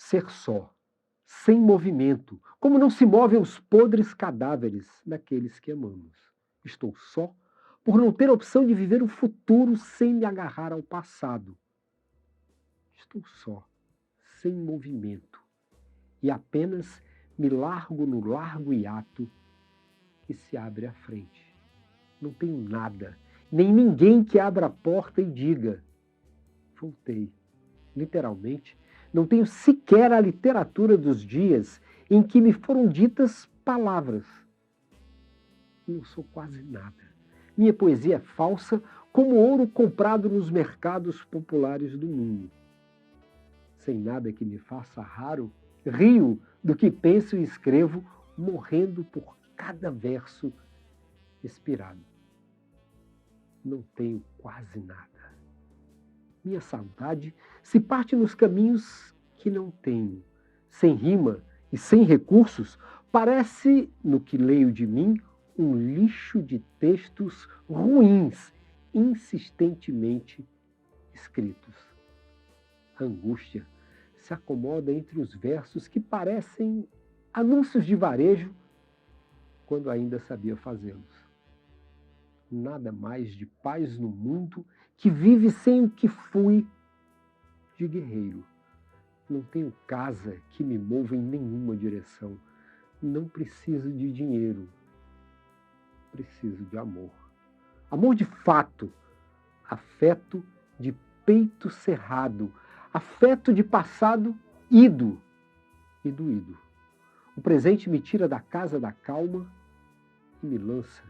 ser só, sem movimento, como não se movem os podres cadáveres daqueles que amamos. Estou só por não ter a opção de viver o futuro sem me agarrar ao passado. Estou só, sem movimento, e apenas me largo no largo hiato que se abre à frente. Não tenho nada, nem ninguém que abra a porta e diga: voltei. Literalmente, não tenho sequer a literatura dos dias em que me foram ditas palavras. Não sou quase nada. Minha poesia é falsa como ouro comprado nos mercados populares do mundo. Sem nada que me faça raro, rio do que penso e escrevo, morrendo por cada verso expirado. Não tenho quase nada. Minha saudade se parte nos caminhos que não tenho. Sem rima e sem recursos, parece, no que leio de mim, um lixo de textos ruins, insistentemente escritos. A angústia se acomoda entre os versos que parecem anúncios de varejo, quando ainda sabia fazê-los. Nada mais de paz no mundo que vive sem o que fui de guerreiro. Não tenho casa que me mova em nenhuma direção. Não preciso de dinheiro. Preciso de amor. Amor de fato. Afeto de peito cerrado. Afeto de passado ido e doído. O presente me tira da casa da calma e me lança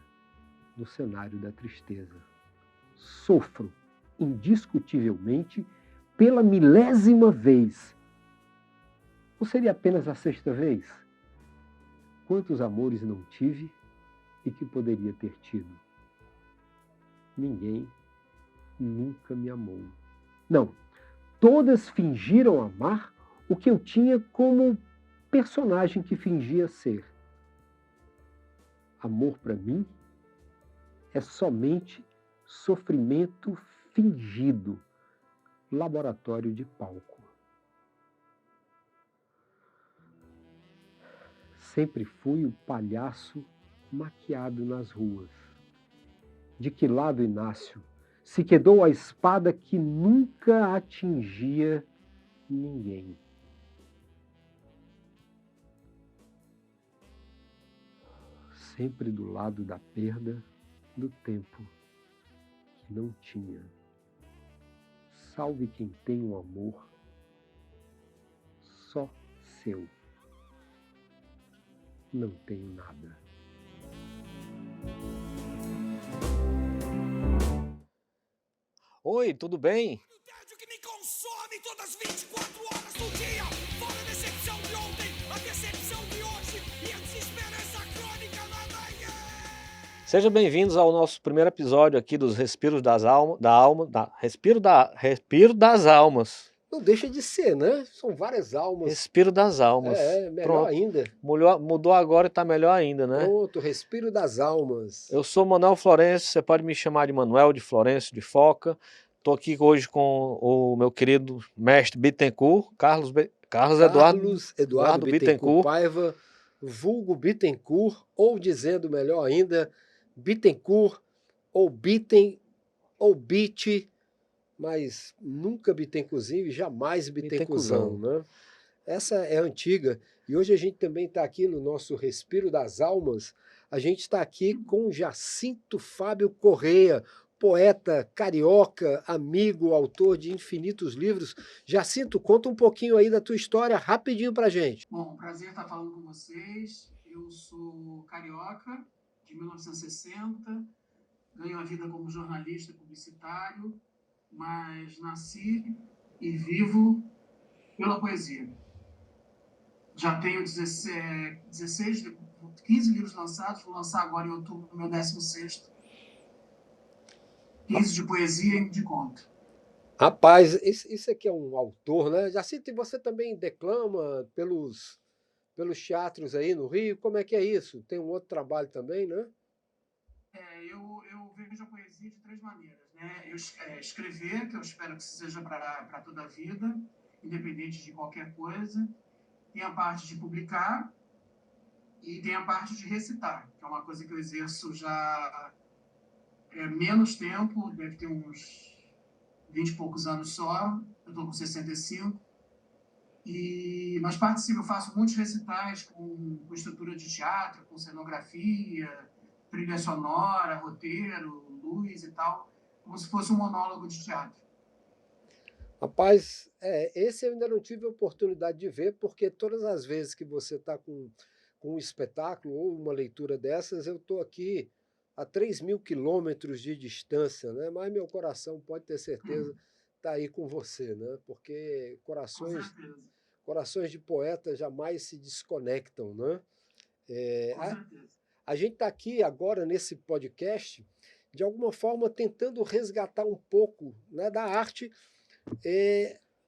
no cenário da tristeza. Sofro indiscutivelmente pela milésima vez. Ou seria apenas a sexta vez? Quantos amores não tive e que poderia ter tido? Ninguém nunca me amou. Não, todas fingiram amar o que eu tinha como personagem que fingia ser. Amor para mim é somente sofrimento fingido, laboratório de palco. Sempre fui o palhaço maquiado nas ruas. De que lado, Inácio, se quedou a espada que nunca atingia ninguém? Sempre do lado da perda do tempo que não tinha. Salve quem tem um amor só seu. Não tenho nada. Oi, tudo bem? O tédio que me consome todas as 24 horas do dia. Fora a decepção de ontem, a decepção de hoje e a desesperança crônica na manhã. Sejam bem-vindos ao nosso primeiro episódio aqui dos Respiros das Respiro das Almas. Não deixa de ser, né? São várias almas. Respiro das Almas. Melhor Pronto. ainda. Mudou agora e tá melhor ainda, né? Pronto, respiro das almas. Eu sou Manuel Florencio, você pode me chamar de Manuel, de Florencio, de Foca. Estou aqui hoje com o meu querido mestre Bittencourt, Carlos Eduardo Bittencourt Paiva, vulgo Bittencourt, ou dizendo melhor ainda, Bittencourt, ou Bitten, ou Bit, mas nunca Bittencourtzinho e jamais Bittencourtzão, né? Essa é antiga. E hoje a gente também está aqui no nosso Respiro das Almas. A gente está aqui com Jacinto Fábio Correia, poeta carioca, amigo, autor de infinitos livros. Jacinto, conta um pouquinho aí da tua história, rapidinho pra gente. Bom, prazer estar falando com vocês. Eu sou carioca, de 1960, ganho a vida como jornalista publicitário, mas nasci e vivo pela poesia. Já tenho 15 livros lançados, vou lançar agora em outubro o meu 16º. 15 de poesia e de conto. Rapaz, isso aqui é um autor, né? Jacinto, e você também declama pelos teatros aí no Rio? Como é que é isso? Tem um outro trabalho também, né? Eu vejo a poesia de três maneiras, né? Escrever, que eu espero que seja para toda a vida, independente de qualquer coisa. Tem a parte de publicar e tem a parte de recitar, que é uma coisa que eu exerço já menos tempo, deve ter uns 20 e poucos anos só, eu estou com 65. Mas participo, eu faço muitos recitais com estrutura de teatro, com cenografia, trilha sonora, roteiro, luz e tal, como se fosse um monólogo de teatro. Rapaz, esse eu ainda não tive a oportunidade de ver, porque todas as vezes que você está com um espetáculo ou uma leitura dessas, eu estou aqui a 3.000 quilômetros de distância, né? Mas meu coração, pode ter certeza, está aí com você, né? Porque corações de poeta jamais se desconectam, né? A gente está aqui agora nesse podcast, de alguma forma tentando resgatar um pouco, né, da arte,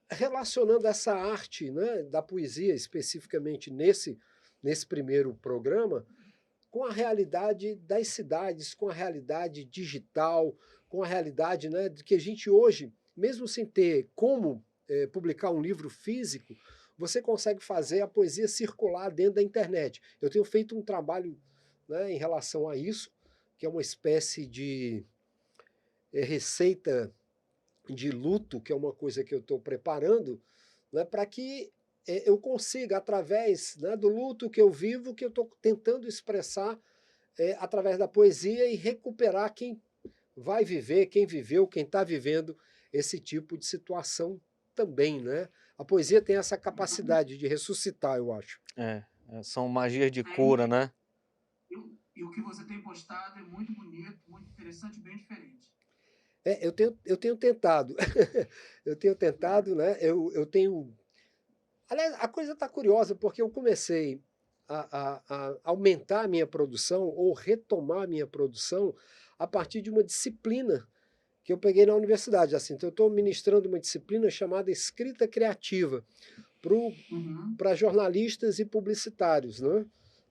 relacionando essa arte, né, da poesia, especificamente nesse primeiro programa, com a realidade das cidades, com a realidade digital, com a realidade, né, de que a gente hoje, mesmo sem ter como publicar um livro físico, você consegue fazer a poesia circular dentro da internet. Eu tenho feito um trabalho, né, em relação a isso, que é uma espécie de receita de luto, que é uma coisa que eu estou preparando, né, para que eu consiga, através, né, do luto que eu vivo, que eu estou tentando expressar através da poesia e recuperar quem vai viver, quem viveu, quem está vivendo esse tipo de situação também, né? A poesia tem essa capacidade de ressuscitar, eu acho. São magias de cura, né? E o que você tem postado é muito bonito, muito interessante e bem diferente. Eu tenho tentado. Eu tenho tentado, né? Eu tenho... Aliás, a coisa está curiosa, porque eu comecei a aumentar a minha produção ou retomar a minha produção a partir de uma disciplina que eu peguei na universidade. Assim, então eu estou ministrando uma disciplina chamada escrita criativa para jornalistas e publicitários, né?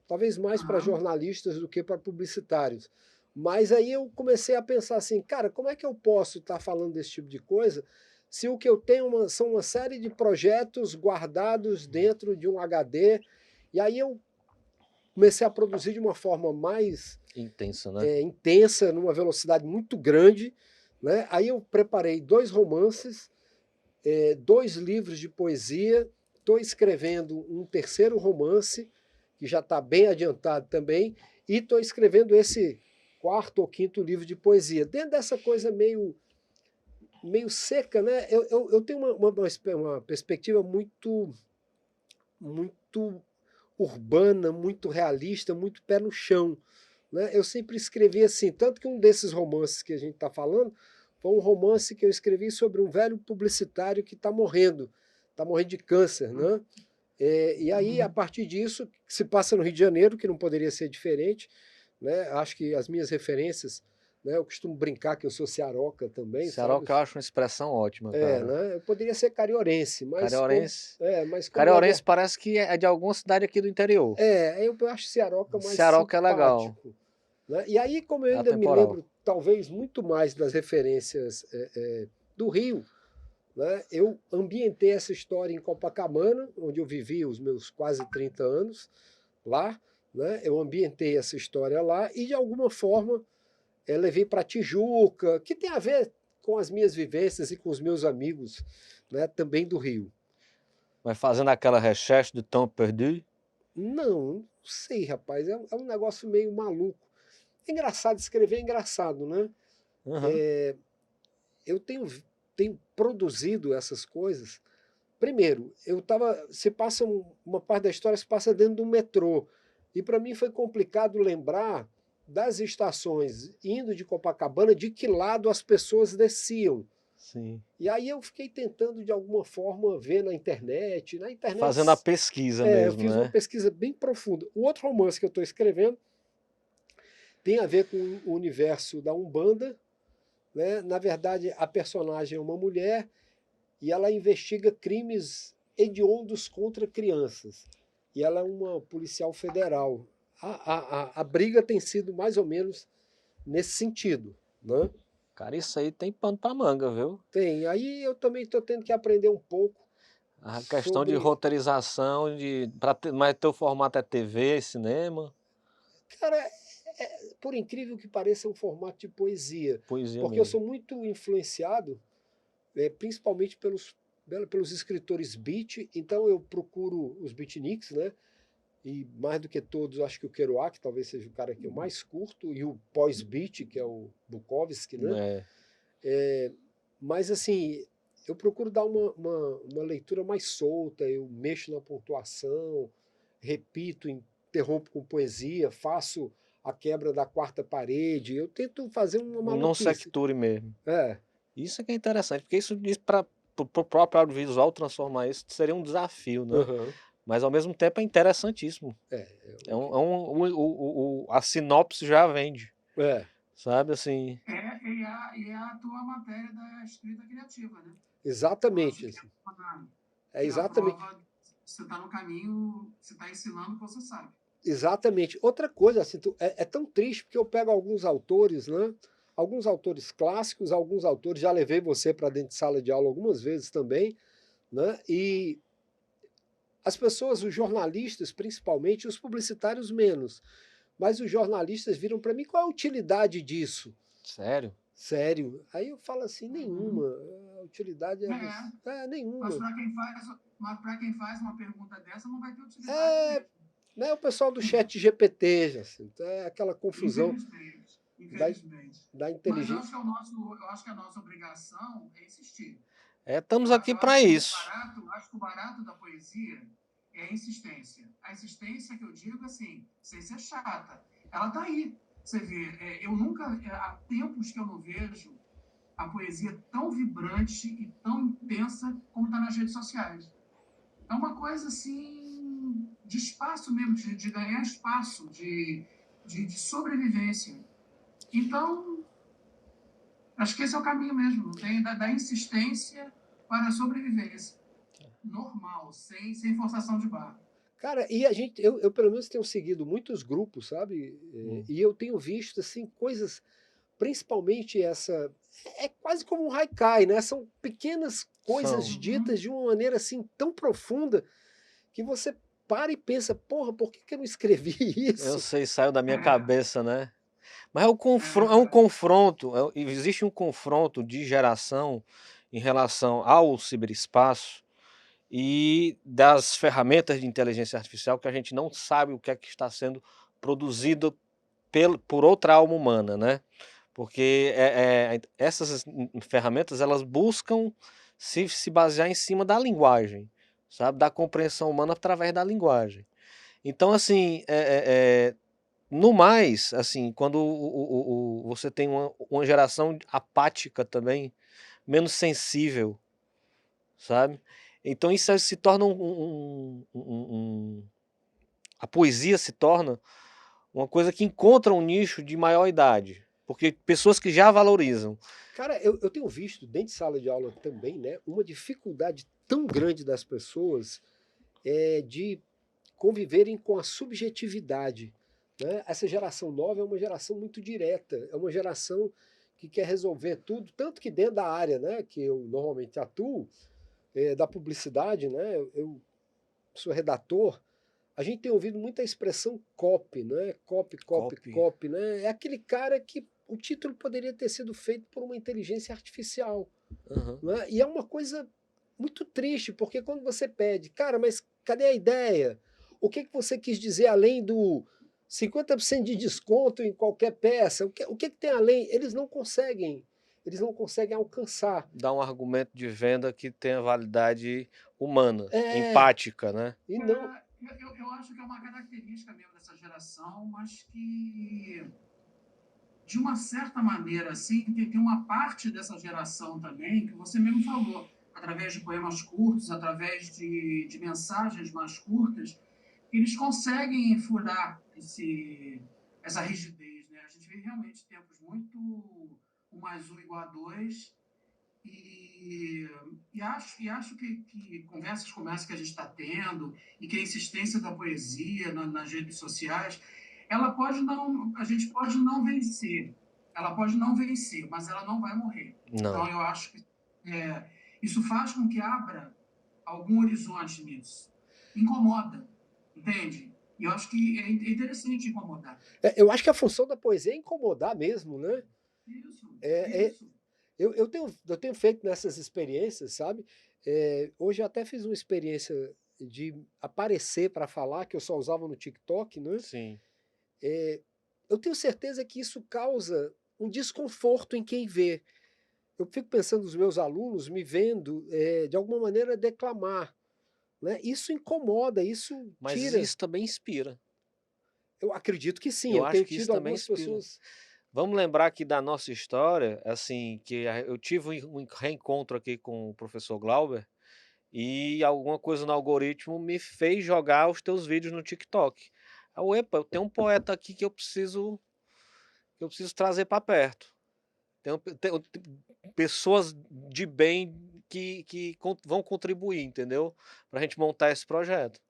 Talvez mais para jornalistas do que para publicitários. Mas aí eu comecei a pensar assim, cara, como é que eu posso estar falando desse tipo de coisa se o que eu tenho são uma série de projetos guardados dentro de um HD? E aí eu comecei a produzir de uma forma mais intensa, né? Intensa, numa velocidade muito grande, né? Aí eu preparei 2 romances, 2 livros de poesia, estou escrevendo um 3º romance, que já está bem adiantado também, e estou escrevendo esse 4º ou 5º livro de poesia. Dentro dessa coisa meio seca, né? Eu tenho uma perspectiva muito urbana, muito realista, muito pé no chão, né? Eu sempre escrevi assim, tanto que um desses romances que a gente está falando foi um romance que eu escrevi sobre um velho publicitário que está morrendo de câncer, né? E aí, a partir disso, se passa no Rio de Janeiro, que não poderia ser diferente, né? Acho que as minhas referências, né? Eu costumo brincar que eu sou cearoca também. Cearoca eu acho uma expressão ótima, cara. Né? Eu poderia ser cariorense, mas... Cariorense parece que é de alguma cidade aqui do interior. Eu acho cearoca mais Cearoca simpático. É legal. Né? E aí, como eu ainda me lembro, talvez, muito mais das referências do Rio, né? Eu ambientei essa história em Copacabana, onde eu vivi os meus quase 30 anos lá, né? Eu ambientei essa história lá e, de alguma forma, levei para Tijuca, que tem a ver com as minhas vivências e com os meus amigos, né? Também do Rio. Mas fazendo aquela recherche de temps perdu? Não sei, rapaz. É um negócio meio maluco. É engraçado, escrever é engraçado, né? Eu tenho produzido essas coisas. Primeiro, se passa uma parte da história se passa dentro de um metrô. E para mim foi complicado lembrar das estações indo de Copacabana, de que lado as pessoas desciam. Sim. E aí eu fiquei tentando, de alguma forma, ver na internet. Fazendo a pesquisa mesmo, eu fiz uma pesquisa bem profunda. O outro romance que eu estou escrevendo tem a ver com o universo da Umbanda, né? Na verdade, a personagem é uma mulher e ela investiga crimes hediondos contra crianças. E ela é uma policial federal. A briga tem sido mais ou menos nesse sentido, né? Cara, isso aí tem pano pra manga, viu? Tem. Aí eu também estou tendo que aprender um pouco A questão de sobre... roteirização, mas teu formato é TV, cinema, Cara, por incrível que pareça, é um formato de poesia. poesia Porque eu mesmo. sou muito influenciado, principalmente pelos escritores beat, então eu procuro os beatniks, né? E mais do que todos, eu acho que o Kerouac talvez seja o cara que eu mais curto, e o pós-beat, que é o Bukowski, né? Mas assim, eu procuro dar uma leitura mais solta, eu mexo na pontuação, repito, interrompo com poesia, faço a quebra da quarta parede, eu tento fazer uma Não maluquice. secture mesmo. É, Isso é que é interessante, porque isso diz para o próprio audiovisual transformar isso seria um desafio, né? aham, Mas ao mesmo tempo é interessantíssimo. A sinopse já vende, é, sabe? Assim, E é a tua matéria da escrita criativa, né? exatamente. Eu acho Assim, que é a exatamente. prova, você está no caminho, você está ensinando o que você sabe. Exatamente. Outra coisa, assim, é tão triste porque eu pego alguns autores, né? Alguns autores clássicos, alguns autores, já levei você para dentro de sala de aula algumas vezes também, né? E as pessoas, os jornalistas principalmente, os publicitários menos, mas os jornalistas viram para mim qual a utilidade disso. sério? Sério. Aí eu falo assim, nenhuma. A utilidade nenhuma. Mas para quem faz uma pergunta dessa, não vai ter utilidade mesmo. Né, o pessoal do chat GPT, assim, é aquela confusão. Infelizmente. Da inteligência. Mas eu acho que a nossa obrigação é insistir. Estamos aqui para isso. Eu acho que o barato da poesia é a insistência. A insistência que eu digo, assim, sem ser chata. Ela está aí. Você vê, há tempos que eu não vejo a poesia tão vibrante e tão intensa como está nas redes sociais. É uma coisa, assim, de espaço mesmo, de ganhar espaço, de sobrevivência. Então, acho que esse é o caminho mesmo, tem da insistência para a sobrevivência. Normal, sem forçação de barra. Cara, e eu pelo menos tenho seguido muitos grupos, sabe? E eu tenho visto, assim, coisas, principalmente essa... É quase como um haikai, né? São pequenas coisas ditas de uma maneira, assim, tão profunda, que você para e pensa, porra, por que eu não escrevi isso? Eu sei, saiu da minha cabeça, né? Mas é um confronto, existe um confronto de geração em relação ao ciberespaço e das ferramentas de inteligência artificial que a gente não sabe o que é que está sendo produzido por outra alma humana, né? Porque essas ferramentas, elas buscam se basear em cima da linguagem, sabe? Da compreensão humana através da linguagem. Então, assim, no mais, assim, quando você tem uma geração apática também, menos sensível, sabe? Então isso se torna a poesia se torna uma coisa que encontra um nicho de maior idade, porque pessoas que já valorizam. Cara, eu tenho visto dentro de sala de aula também, né, uma dificuldade tão grande das pessoas de conviverem com a subjetividade. Né? Essa geração nova é uma geração muito direta, é uma geração que quer resolver tudo, tanto que dentro da área, né, que eu normalmente atuo, da publicidade, né, eu sou redator, a gente tem ouvido muita expressão copy, né? Copy, né? É aquele cara que o título poderia ter sido feito por uma inteligência artificial. Né? E é uma coisa muito triste, porque quando você pede, cara, mas cadê a ideia? O que você quis dizer além do 50% de desconto em qualquer peça? O que tem além? Eles não conseguem alcançar. Dá um argumento de venda que tenha validade humana, empática, né? E não... Eu acho que é uma característica mesmo dessa geração, mas que, de uma certa maneira, assim, tem uma parte dessa geração também, que você mesmo falou, através de poemas curtos, através de mensagens mais curtas, eles conseguem furar essa rigidez, né? A gente vê realmente tempos muito 1 mais 1 igual a 2, e acho que conversas como essa que a gente está tendo, e que a insistência da poesia nas redes sociais, a gente pode não vencer, mas ela não vai morrer. Não. Então eu acho que isso faz com que abra algum horizonte nisso. Incomoda, entende? E eu acho que é interessante incomodar. Eu acho que a função da poesia é incomodar mesmo, né? Isso, É, isso. eu tenho feito nessas experiências, sabe? Hoje eu até fiz uma experiência de aparecer para falar, que eu só usava no TikTok, né? Sim. Eu tenho certeza que isso causa um desconforto em quem vê. Eu fico pensando nos meus alunos me vendo, de alguma maneira, declamar. Né? Isso incomoda, isso Mas tira. isso também inspira. Eu acredito que sim, Eu eu acho tenho que isso tido também algumas inspira. pessoas. Vamos lembrar aqui da nossa história, assim, que eu tive um reencontro aqui com o professor Glauber e alguma coisa no algoritmo me fez jogar os teus vídeos no TikTok. Epa, eu tenho um poeta aqui que eu preciso trazer para perto. Tenho pessoas de bem que vão contribuir, entendeu? Para a gente montar esse projeto.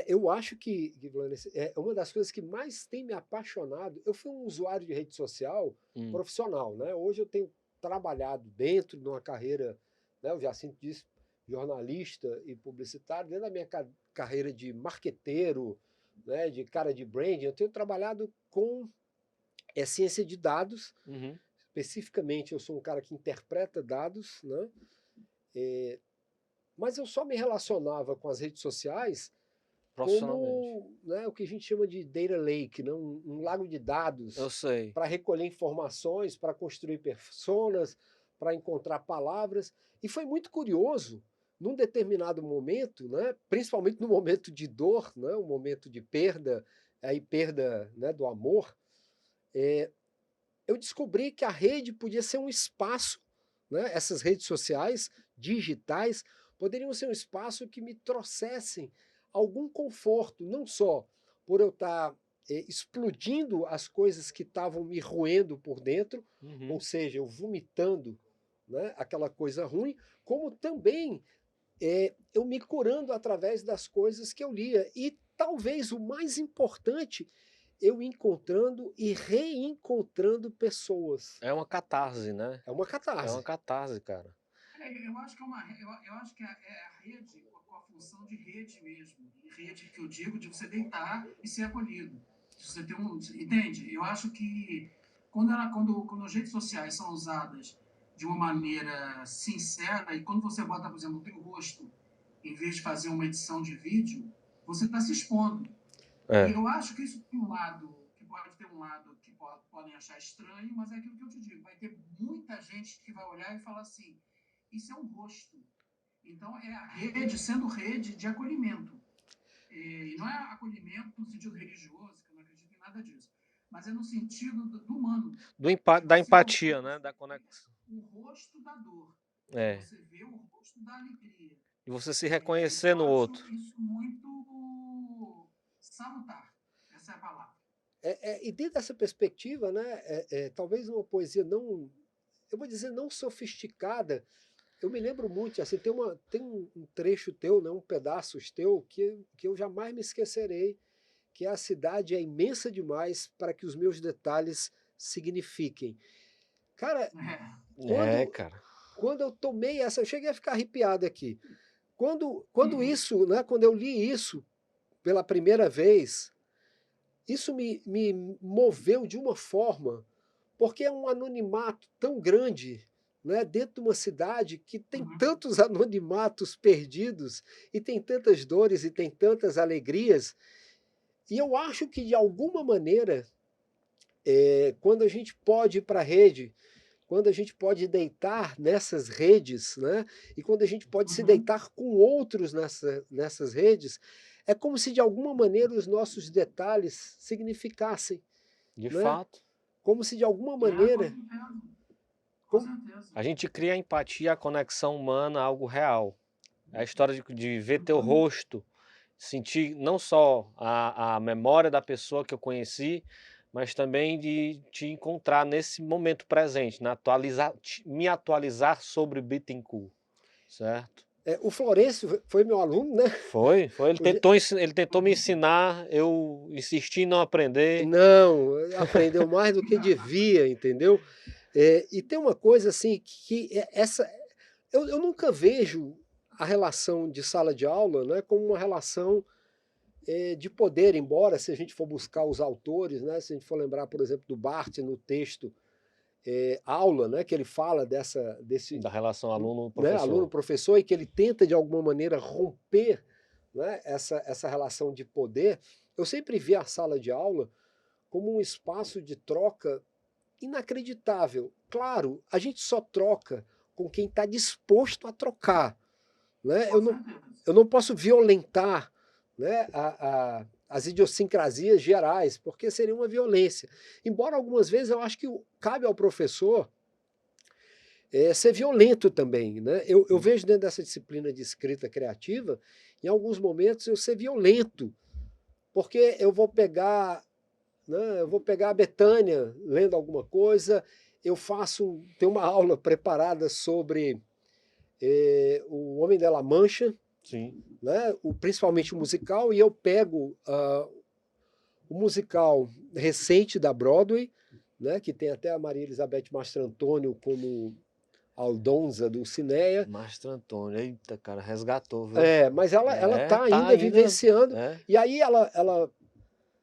Eu acho que Vlanes, uma das coisas que mais tem me apaixonado. Eu fui um usuário de rede social profissional, né? Hoje eu tenho trabalhado dentro de uma carreira, né? O Jacinto disse, jornalista e publicitário, dentro da minha carreira de marqueteiro, né? De cara de branding, eu tenho trabalhado com ciência de dados. Uhum. Especificamente, eu sou um cara que interpreta dados, né? Mas eu só me relacionava com as redes sociais Profissionalmente. como, né, o que a gente chama de data lake, né, um lago de Eu dados sei. para recolher informações, para construir personas, para encontrar palavras. E foi muito curioso, num determinado momento, né, principalmente no momento de dor, né, um momento de perda, aí perda, né, do amor, eu descobri que a rede podia ser um espaço, né, essas redes sociais digitais poderiam ser um espaço que me trouxessem algum conforto, não só por eu estar explodindo as coisas que estavam me roendo por dentro, ou seja, eu vomitando, né, aquela coisa ruim, como também eu me curando através das coisas que eu lia. E talvez o mais importante, eu encontrando e reencontrando pessoas. É uma catarse, né? É uma É catarse. uma catarse, cara. Eu acho que eu acho que é a rede com a função de rede mesmo. E rede que eu digo de você deitar e ser acolhido. Você tem entende? Eu acho que quando as redes sociais são usadas de uma maneira sincera e quando você bota, por exemplo, o teu rosto em vez de fazer uma edição de vídeo, você está se expondo. E eu acho que isso tem um lado que pode ter um lado que podem achar estranho, mas é aquilo que eu te digo. Vai ter muita gente que vai olhar e falar assim: isso é um rosto. Então, é a rede sendo rede de acolhimento. E não é acolhimento no sentido religioso, que eu não acredito em nada disso, mas é no sentido do humano. Da empatia, né? Da conexão. O rosto da dor. Você vê o rosto da alegria. E você se reconhecer no outro. Eu acho isso muito salutar. Essa é a palavra. E dentro dessa perspectiva, né, talvez uma poesia não, eu vou dizer, não sofisticada. Eu me lembro muito, assim, tem um trecho teu, né, um pedaço teu, que eu jamais me esquecerei, que é: a cidade é imensa demais para que os meus detalhes signifiquem. Cara, quando eu tomei essa, eu cheguei a ficar arrepiado aqui. Quando isso, né, quando eu li isso pela primeira vez, isso me moveu de uma forma, porque é um anonimato tão grande, né, dentro de uma cidade que tem tantos anonimatos perdidos, e tem tantas dores e tem tantas alegrias. E eu acho que, de alguma maneira, quando a gente pode ir para a rede, quando a gente pode deitar nessas redes, né, e quando a gente pode se deitar com outros nessas redes, é como se, de alguma maneira, os nossos detalhes significassem. De né? fato. Como se, de alguma maneira... Com certeza. A gente cria a empatia, a conexão humana, algo real. A história de ver teu rosto, sentir não só a memória da pessoa que eu conheci, mas também de te encontrar nesse momento presente, me atualizar sobre Bittencourt, certo? O Florencio foi meu aluno, né? Foi. Ele tentou me ensinar, eu insisti em não aprender. Não, aprendeu mais do que devia, entendeu? E tem uma coisa assim, que eu nunca vejo a relação de sala de aula, né, como uma relação de poder, embora, se a gente for buscar os autores, né, se a gente for lembrar, por exemplo, do Barthes no texto Aula, né, que ele fala desse Da relação né, aluno-professor. aluno-professor, e que ele tenta, de alguma maneira, romper, né, essa relação de poder. Eu sempre vi a sala de aula como um espaço de troca inacreditável. Claro, a gente só troca com quem está disposto a trocar. Né? Eu não posso violentar, né, as idiosincrasias gerais, porque seria uma violência. Embora algumas vezes eu acho que cabe ao professor ser violento também. Né? Eu vejo dentro dessa disciplina de escrita criativa, em alguns momentos eu ser violento, porque eu vou pegar a Betânia lendo alguma coisa, tenho uma aula preparada sobre o Homem de La Mancha, Sim. né, principalmente o musical, e eu pego o musical recente da Broadway, né, que tem até a Maria Elizabeth Mastrantônio como Aldonza do Cineia. Mastrantônio, eita, cara, resgatou, viu? Mas ela tá tá ainda vivenciando, É. e aí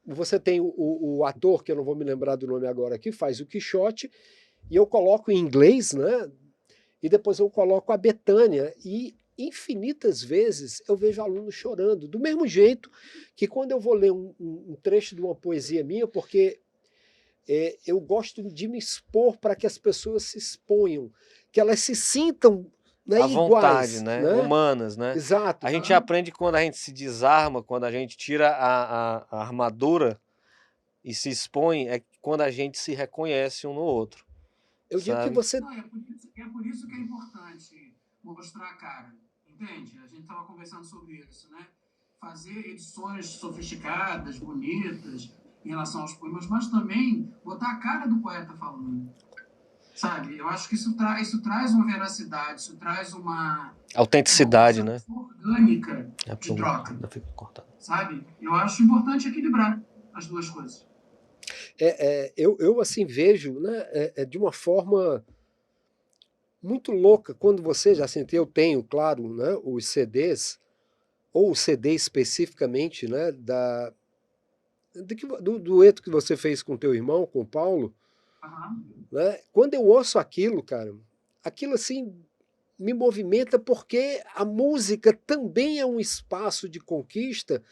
você tem o ator, que eu não vou me lembrar do nome agora, que faz o Quixote, e eu coloco em inglês, né? E depois eu coloco a Betânia, e infinitas vezes eu vejo alunos chorando, do mesmo jeito que quando eu vou ler um trecho de uma poesia minha, porque eu gosto de me expor para que as pessoas se exponham, que elas se sintam, né, à iguais, vontade, né? Humanas, né? Exato. A gente aprende quando a gente se desarma, quando a gente tira a armadura e se expõe, é quando a gente se reconhece um no outro. Eu digo que você... Não, é por isso que é importante mostrar a cara, entende? A gente estava conversando sobre isso, né? Fazer edições sofisticadas, bonitas, em relação aos poemas, mas também botar a cara do poeta falando, sabe? Eu acho que isso traz uma veracidade, isso traz uma autenticidade, uma né? Orgânica de troca, sabe? Eu acho importante equilibrar as duas coisas. Eu assim vejo, né, de uma forma muito louca quando você já sentiu. Eu tenho, claro, né, os CDs, ou o CD especificamente, né, do dueto que você fez com teu irmão, com o Paulo. Né? Quando eu ouço aquilo, cara, aquilo assim me movimenta, porque a música também é um espaço de conquista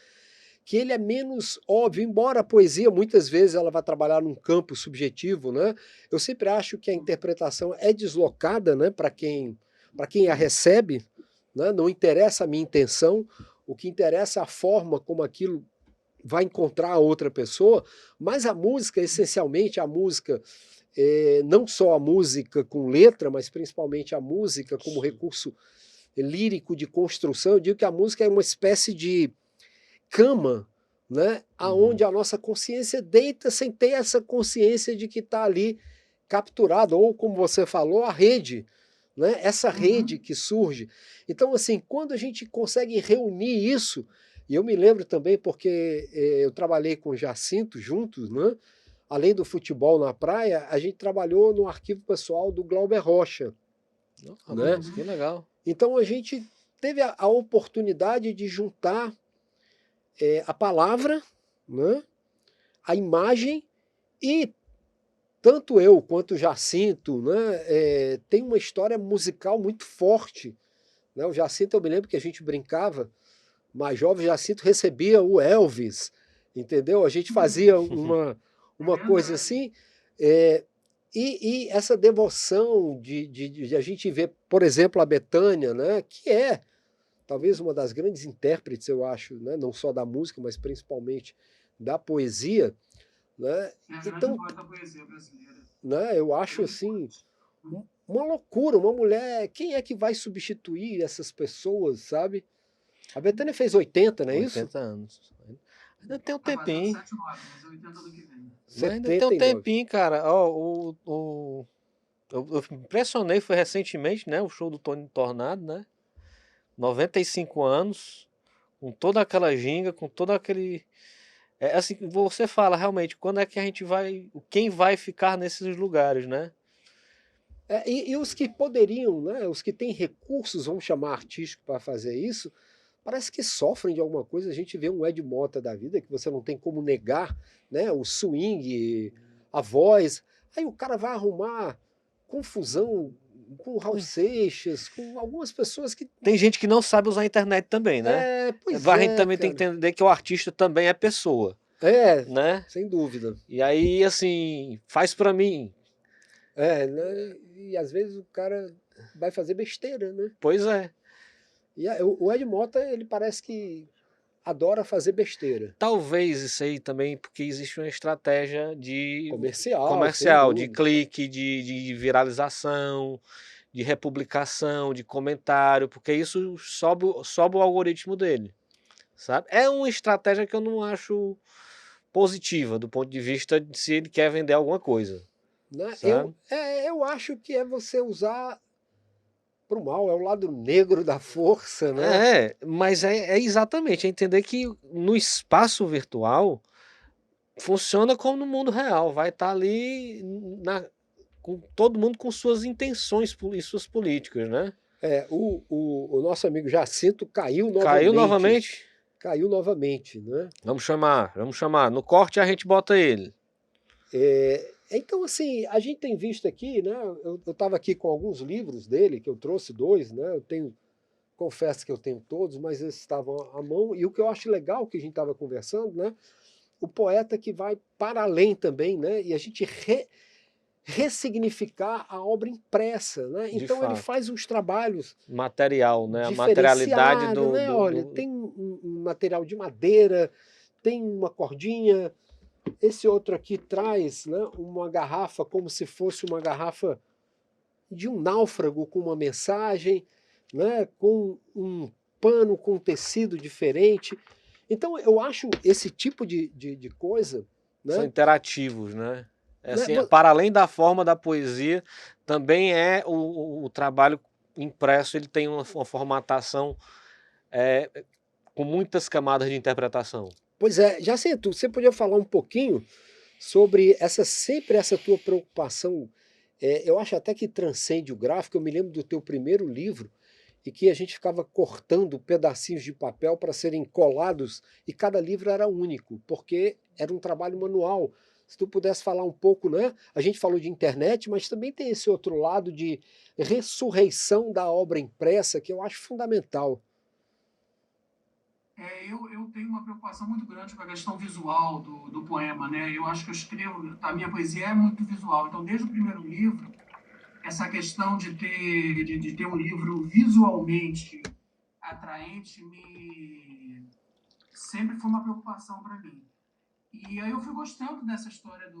que ele é menos óbvio, embora a poesia muitas vezes ela vai trabalhar num campo subjetivo, né? Eu sempre acho que a interpretação é deslocada, né, para quem a recebe, né? Não interessa a minha intenção, o que interessa é a forma como aquilo vai encontrar a outra pessoa, mas a música, essencialmente a música, não só a música com letra, mas principalmente a música como recurso lírico de construção. Eu digo que a música é uma espécie de cama, né, aonde a nossa consciência deita sem ter essa consciência de que está ali capturado, ou como você falou, a rede, né, essa rede que surge. Então, assim, quando a gente consegue reunir isso, e eu me lembro também porque eu trabalhei com o Jacinto juntos, né, além do futebol na praia, a gente trabalhou no arquivo pessoal do Glauber Rocha. Né? Que legal. Então a gente teve a oportunidade de juntar a palavra, né, a imagem, e tanto eu quanto o Jacinto, né, tem uma história musical muito forte. Né? O Jacinto, eu me lembro que a gente brincava, mais jovem, o Jacinto recebia o Elvis, entendeu? A gente fazia uma coisa assim, e essa devoção de a gente ver, por exemplo, a Betânia, né, que é talvez uma das grandes intérpretes, eu acho, né, não só da música, mas principalmente da poesia, né? Então, da poesia brasileira. Né, eu acho assim uma loucura, uma mulher, quem é que vai substituir essas pessoas, sabe? A Betânia fez 80, não é 80 isso? 80 anos. Ainda tem um tempinho. 7, 9, mas 80 ano que vem. Ainda tem um tempinho, cara. Ó, eu me impressionei, foi recentemente, né? O show do Tony Tornado, né? 95 anos, com toda aquela ginga, com todo aquele... assim, você fala realmente, quando é que a gente vai... Quem vai ficar nesses lugares, né? E os que poderiam, né, os que têm recursos, vamos chamar artístico para fazer isso, parece que sofrem de alguma coisa. A gente vê um Ed Mota da vida, que você não tem como negar, né, o swing, a voz. Aí o cara vai arrumar confusão com o Raul Seixas, com algumas pessoas que. Tem gente que não sabe usar a internet também, né? Pois A gente é, também tem que cara. entender que o artista também é pessoa, É, né? sem dúvida. E aí, assim, faz pra mim. Né? E às vezes o cara vai fazer besteira, né? Pois é. E o Ed Mota, ele parece que adora fazer besteira. Talvez isso aí também, porque existe uma estratégia de Comercial, de clique, de viralização, de republicação, de comentário, porque isso sobe o algoritmo dele, sabe? É uma estratégia que eu não acho positiva do ponto de vista de se ele quer vender alguma coisa. Né? Sabe? Eu acho que é você usar para o mal, é o lado negro da força, né? Mas é exatamente, é entender que no espaço virtual funciona como no mundo real, vai estar ali com todo mundo com suas intenções e suas políticas, né? O nosso amigo Jacinto caiu novamente. Caiu novamente? Caiu novamente, né? Vamos chamar. No corte a gente bota ele. Então, assim, a gente tem visto aqui, né? Eu estava aqui com alguns livros dele, que eu trouxe 2, né? Confesso que eu tenho todos, mas esses estavam à mão. E o que eu acho legal que a gente estava conversando, né? O poeta que vai para além também, né? E a gente ressignificar a obra impressa, né? Então ele faz uns trabalhos material, né? A materialidade do, né? Olha, tem um material de madeira, tem uma cordinha. Esse outro aqui traz, né, uma garrafa como se fosse uma garrafa de um náufrago com uma mensagem, né, com um pano com tecido diferente. Então eu acho esse tipo de coisa, né? São interativos, né? Assim, para além da forma da poesia, também é o trabalho impresso, ele tem uma formatação com muitas camadas de interpretação. Pois é, Jacinto, você podia falar um pouquinho sobre sempre essa tua preocupação, eu acho até que transcende o gráfico. Eu me lembro do teu primeiro livro, e que a gente ficava cortando pedacinhos de papel para serem colados, e cada livro era único, porque era um trabalho manual. Se tu pudesse falar um pouco, né? A gente falou de internet, mas também tem esse outro lado de ressurreição da obra impressa, que eu acho fundamental. Eu tenho uma preocupação muito grande com a questão visual do poema, né? Eu acho que eu escrevo, a minha poesia é muito visual. Então, desde o primeiro livro, essa questão de ter um livro visualmente atraente sempre foi uma preocupação para mim. E aí eu fui gostando dessa história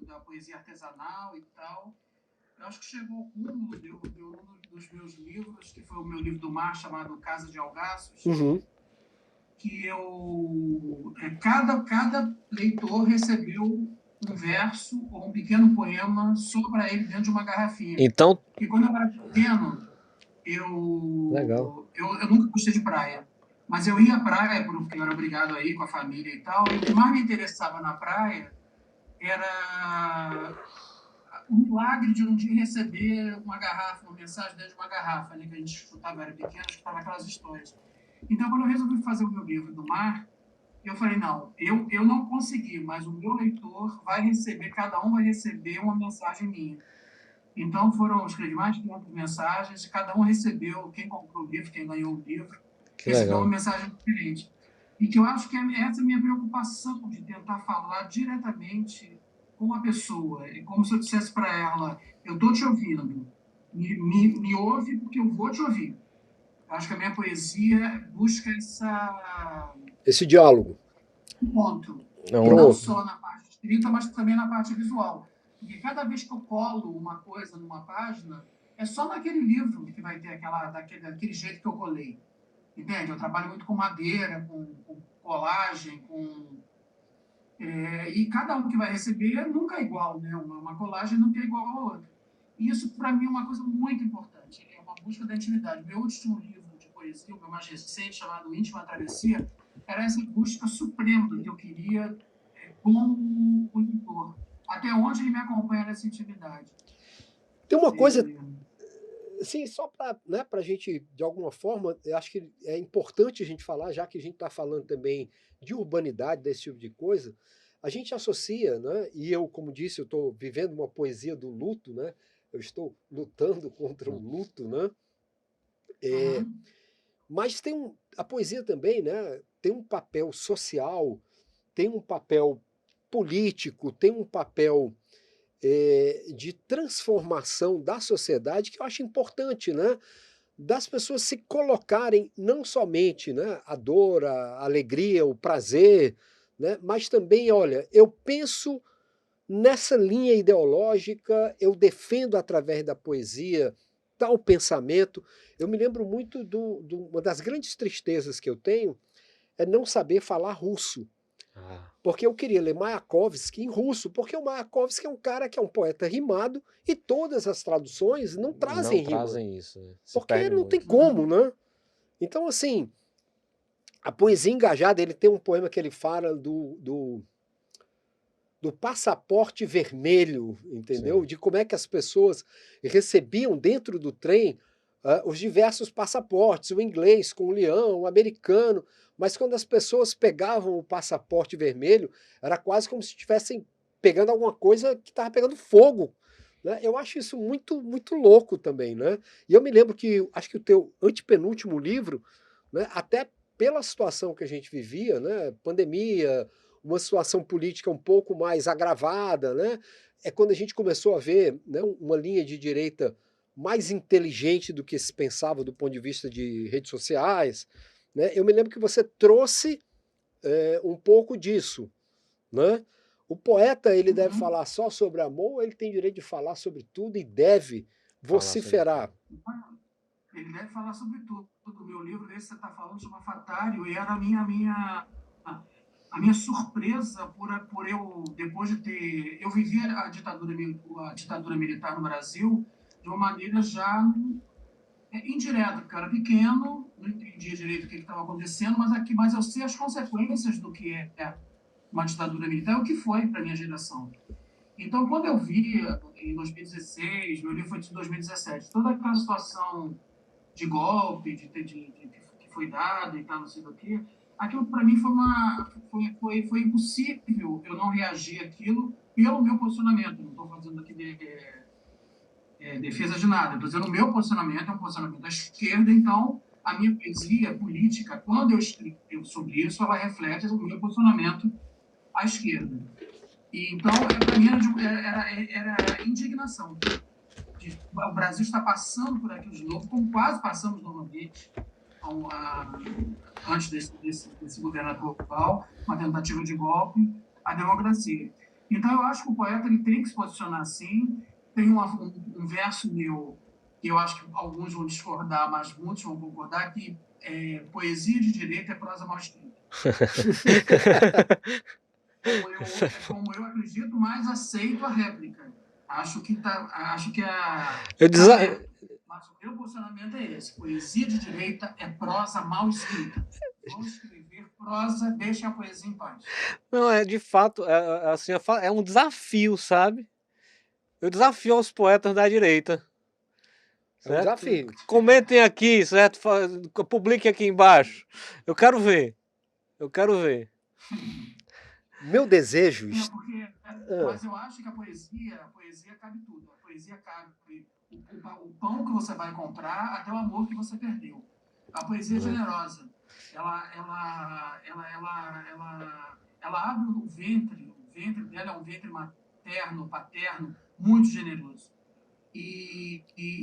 da poesia artesanal e tal. Eu acho que chegou ao cúmulo de um dos meus livros, que foi o meu livro do mar, chamado Casa de Algaços, que cada leitor recebeu um verso ou um pequeno poema só para ele dentro de uma garrafinha. Então, e quando eu era pequeno, eu nunca gostei de praia. Mas eu ia à praia porque eu era obrigado a ir com a família e tal. E o que mais me interessava na praia era o milagre de um dia receber uma garrafa, uma mensagem dentro de uma garrafa, né, que a gente escutava, era pequeno, escutava aquelas histórias. Então, quando eu resolvi fazer o meu livro do mar, eu falei, não, eu não consegui, mas o meu leitor vai receber, cada um vai receber uma mensagem minha. Então, escrevi mais de 500 mensagens, cada um recebeu, quem comprou o livro, quem ganhou o livro, recebeu uma mensagem diferente. E que eu acho que essa é a minha preocupação, de tentar falar diretamente com a pessoa. É como se eu dissesse para ela, eu estou te ouvindo, me ouve porque eu vou te ouvir. Eu acho que a minha poesia busca esse diálogo. Ponto. Não só na parte escrita, mas também na parte visual. Porque cada vez que eu colo uma coisa numa página, é só naquele livro que vai ter daquele jeito que eu colei. Entende? Eu trabalho muito com madeira, com colagem, e cada um que vai receber nunca é igual, né? Uma colagem nunca é igual a outra. E isso, para mim, é uma coisa muito importante. É uma busca da intimidade. Meu último livro de poesia, o meu mais recente, chamado Íntima Travessia, era essa busca suprema que eu queria com o leitor. Até onde ele me acompanha nessa intimidade. Tem uma coisa, E- assim, só para, né, a gente, de alguma forma, eu acho que é importante a gente falar, já que a gente está falando também de urbanidade, desse tipo de coisa, a gente associa, né, e eu, como disse, eu estou vivendo uma poesia do luto, né, eu estou lutando contra o luto, né, Uhum. mas a poesia também, né, tem um papel social, tem um papel político, tem um papel de transformação da sociedade que eu acho importante, né? Das pessoas se colocarem não somente, né, a dor, a alegria, o prazer, né, mas também, olha, eu penso nessa linha ideológica, eu defendo através da poesia tal pensamento. Eu me lembro muito uma das grandes tristezas que eu tenho é não saber falar russo. Ah, Porque eu queria ler Mayakovsky em russo, porque o Mayakovsky é um cara que é um poeta rimado e todas as traduções não não trazem rima, trazem isso, né? Se porque perde não tem muito. como, né? Então, assim, a poesia engajada, ele tem um poema que ele fala do passaporte vermelho, entendeu? Sim. De como é que as pessoas recebiam dentro do trem os diversos passaportes, o inglês com o leão, o americano, mas quando as pessoas pegavam o passaporte vermelho, era quase como se estivessem pegando alguma coisa que estava pegando fogo. Né? Eu acho isso muito, muito louco também. Né? E eu me lembro que, acho que o teu antepenúltimo livro, né, até pela situação que a gente vivia, né, pandemia, uma situação política um pouco mais agravada, né? É quando a gente começou a ver, né, uma linha de direita mais inteligente do que se pensava do ponto de vista de redes sociais. Né? Eu me lembro que você trouxe um pouco disso. Né? O poeta ele deve Uhum. falar só sobre amor, ou ele tem direito de falar sobre tudo e deve Falar sobre vociferar. tudo. Ele deve falar sobre tudo. O meu livro, esse que você está falando, chama Fatário, e era a minha surpresa por eu, depois de ter. Eu vivi a ditadura militar no Brasil de uma maneira já indireta, porque eu era pequeno, não entendia direito o que estava acontecendo, mas eu sei as consequências do que é uma ditadura militar, o que foi para a minha geração. Então, quando eu vi, em 2016, meu livro foi de 2017, toda aquela situação de golpe, que foi dado e tal, não sei o quê, aquilo para mim foi impossível eu não reagir àquilo pelo meu posicionamento. Não estou fazendo aqui defesa de nada, estou dizendo o meu posicionamento é um posicionamento da esquerda, então a minha poesia política, quando eu escrevo sobre isso, ela reflete o meu posicionamento à esquerda. E, então, para mim, era indignação. O Brasil está passando por aquilo de novo, como quase passamos normalmente antes desse governo atual, uma tentativa de golpe à democracia. Então, eu acho que o poeta ele tem que se posicionar assim. Tem um verso meu, que eu acho que alguns vão discordar, mas muitos vão concordar, que poesia de direita é prosa mal escrita. Como eu acredito, mas aceito a réplica. Acho que Eu tá desa... certo. Mas o meu posicionamento é esse. Poesia de direita é prosa mal escrita. Vou escrever prosa, deixe a poesia em paz. Não, de fato, assim, é um desafio, sabe? Eu desafio aos poetas da direita. É um Certo? desafio. Comentem aqui, certo? Publiquem aqui embaixo. Eu quero ver. Eu quero ver. Meu desejo. Mas eu acho que a poesia cabe tudo. A poesia cabe o pão que você vai comprar até o amor que você perdeu. A poesia é generosa. Ela abre o ventre dela é um ventre materno, paterno, muito generoso. E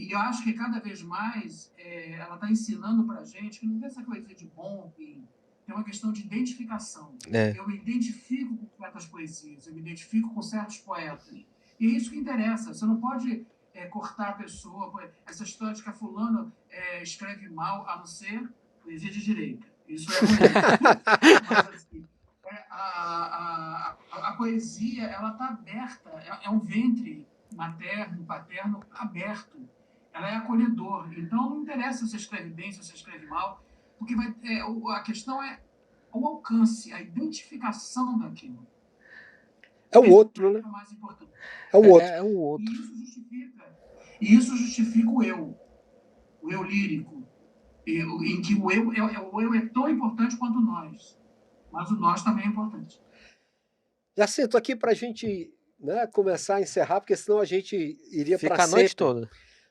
eu acho que cada vez mais ela está ensinando para a gente que não tem essa coisa de bom, ruim. Tem uma questão de identificação. É. Eu me identifico com certas poesias, eu me identifico com certos poetas. E é isso que interessa. Você não pode cortar a pessoa. Essa história de que a fulano escreve mal, a não ser poesia de direita. Isso é ruim. Mas, assim, a poesia ela está aberta, é um ventre materno, paterno aberto. Ela é acolhedor. Então, não interessa se você escreve bem, se você escreve mal, porque a questão é o alcance, a identificação daquilo. É o outro, né? É o mais importante. É o outro. É o outro. E isso justifica E isso justifica o eu lírico, em que o eu é tão importante quanto nós, mas o nós também é importante. Jacinto, aqui para a gente, né, começar a encerrar, porque senão a gente iria Fica para a noite sempre. toda.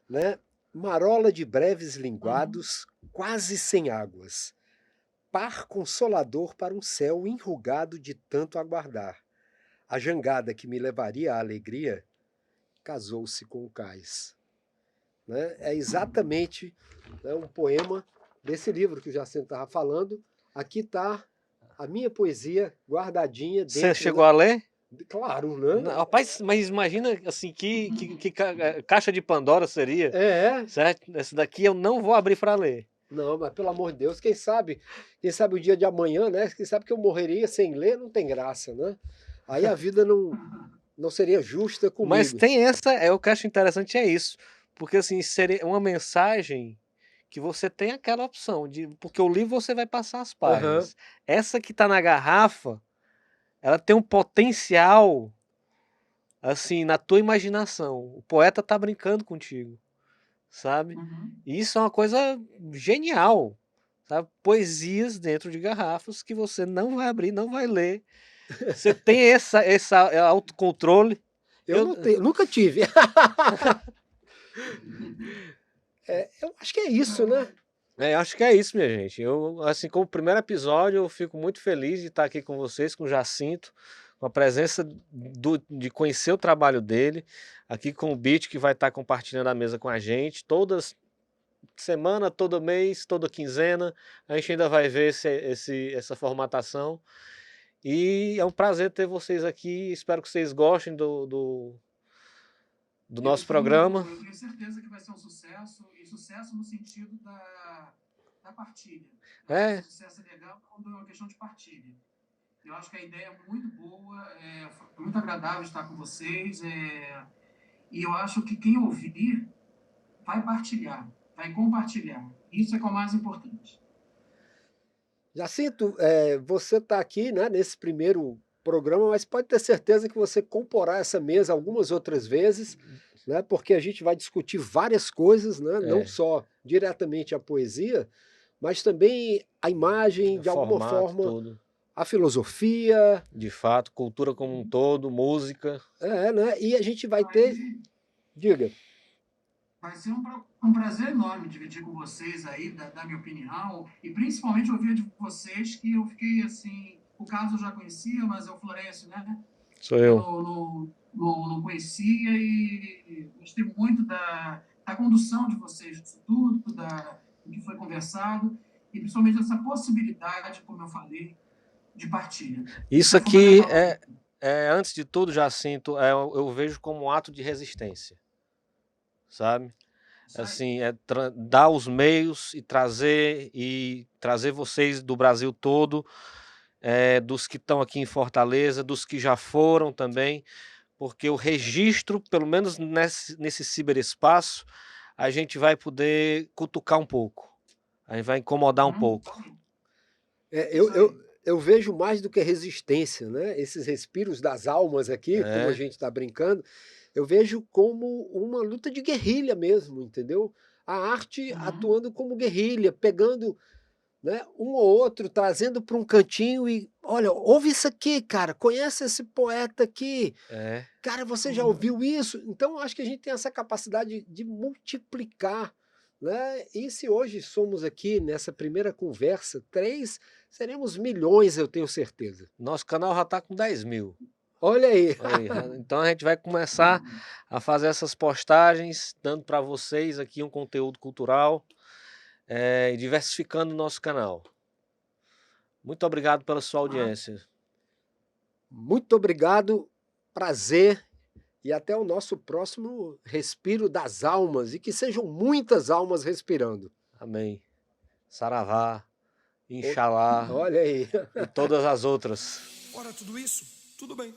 Né? Marola de breves linguados, quase sem águas. Par consolador para um céu enrugado de tanto aguardar. A jangada que me levaria à alegria casou-se com o cais. Né? É exatamente, né, um poema desse livro que o Jacinto estava falando. Aqui está a minha poesia guardadinha dentro. Você chegou a ler? Claro, né? Não, rapaz, mas imagina assim que caixa de Pandora seria, É. certo? Essa daqui eu não vou abrir para ler. Não, mas pelo amor de Deus, quem sabe o dia de amanhã, né? Quem sabe que eu morreria sem ler, não tem graça, né? Aí a vida não seria justa comigo. Mas tem o que eu acho interessante é isso, porque assim, seria uma mensagem que você tem aquela opção, porque o livro você vai passar as páginas. Essa que tá na garrafa, ela tem um potencial, assim, na tua imaginação. O poeta tá brincando contigo, sabe? E isso é uma coisa genial, sabe? Poesias dentro de garrafas que você não vai abrir, não vai ler. Você tem essa autocontrole. Eu não tenho, nunca tive. Eu acho que é isso, né? Acho que é isso, minha gente. Eu, assim, como primeiro episódio, eu fico muito feliz de estar aqui com vocês, com o Jacinto, com a presença de conhecer o trabalho dele, aqui com o Beat, que vai estar compartilhando a mesa com a gente, toda semana, todo mês, toda quinzena. A gente ainda vai ver essa formatação. E é um prazer ter vocês aqui. Espero que vocês gostem do nosso programa. Eu tenho certeza que vai ser um sucesso, e sucesso no sentido da partilha. Sucesso é legal quando é uma questão de partilha. Eu acho que a ideia é muito boa, foi muito agradável estar com vocês, e eu acho que quem ouvir vai partilhar, vai compartilhar. Isso é que é o mais importante. Jacinto, você está aqui, né, nesse primeiro programa, mas pode ter certeza que você comporá essa mesa algumas outras vezes, né, porque a gente vai discutir várias coisas, né, não só diretamente a poesia, mas também a imagem, de alguma forma, tudo. A filosofia. De fato, cultura como um todo, música. Né, e a gente vai ter... Diga. Vai ser um prazer enorme dividir com vocês aí, da minha opinião, e principalmente ouvir de vocês, que eu fiquei assim... O Carlos eu já conhecia, mas é o Florencio, né? Sou eu. Não conhecia, e gostei muito da condução de vocês, disso tudo, do que foi conversado, e principalmente dessa possibilidade, como eu falei, de partilha. Isso aqui antes de tudo, Jacinto, eu vejo como um ato de resistência, sabe? Assim, dar os meios e trazer vocês do Brasil todo, dos que estão aqui em Fortaleza, dos que já foram também, porque o registro, pelo menos nesse ciberespaço, a gente vai poder cutucar um pouco, a gente vai incomodar um pouco. Eu vejo mais do que resistência, né? Esses respiros das almas aqui, como a gente está brincando, eu vejo como uma luta de guerrilha mesmo, entendeu? A arte atuando como guerrilha, pegando, né, um ou outro, trazendo para um cantinho e, olha, ouve isso aqui, cara, conhece esse poeta aqui, cara, você já ouviu isso? Então, acho que a gente tem essa capacidade de multiplicar, né? E se hoje somos aqui nessa primeira conversa, 3, seremos milhões, eu tenho certeza. Nosso canal já está com 10 mil. Olha aí. Então a gente vai começar a fazer essas postagens, dando para vocês aqui um conteúdo cultural, e diversificando o nosso canal. Muito obrigado pela sua audiência. Muito obrigado, prazer, e até o nosso próximo Respiro das Almas, e que sejam muitas almas respirando. Amém. Saravá, Inxalá. Olha aí. E todas as outras. Ora, tudo isso, tudo bem.